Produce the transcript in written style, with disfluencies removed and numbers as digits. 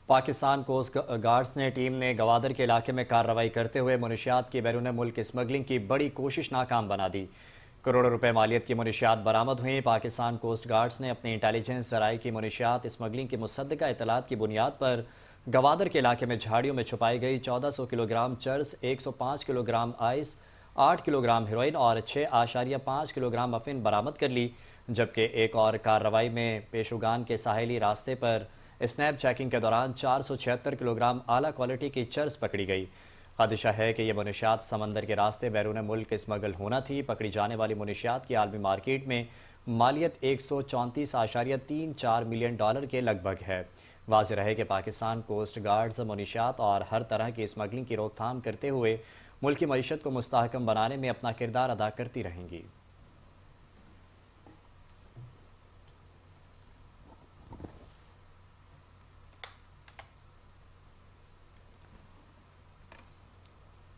Pakistan coast guards نے team نے گوادر کے علاقے میں کارروائی کرتے ہوئے منشیات کی بیرون ملک اسمگلنگ کی بڑی کوشش ناکام بنا دی۔ کروڑوں روپے مالیت کی منشیات برآمد ہوئیں۔ پاکستان کوسٹ گارڈز نے اپنے انٹیلیجنس ذرائع کی منشیات اسمگلنگ کی مصدقہ اطلاعات کی بنیاد پر گوادر کے علاقے میں جھاڑیوں میں چھپائی گئی 1400 کلو گرام چرس، 105 kilo gram ice, 8 kilo gram heroine اور 6.5 کلو گرام افین برآمد کر لی، جبکہ ایک اور کارروائی میں پیشوگان کے ساحلی راستے پر اسنیپ چیکنگ کے دوران 476 کلو گرام اعلیٰ کوالٹی کی چرس پکڑی گئی۔ خدشہ ہے کہ یہ منشیات سمندر کے راستے بیرون ملک اسمگل ہونا تھی۔ پکڑی جانے والی منشیات کی عالمی مارکیٹ میں مالیت 134.34 ملین ڈالر کے لگ بھگ ہے۔ واضح رہے کہ پاکستان کوسٹ گارڈز منشیات اور ہر طرح کی اسمگلنگ کی روک تھام کرتے ہوئے ملکی معیشت کو مستحکم بنانے میں اپنا کردار ادا کرتی رہیں گی۔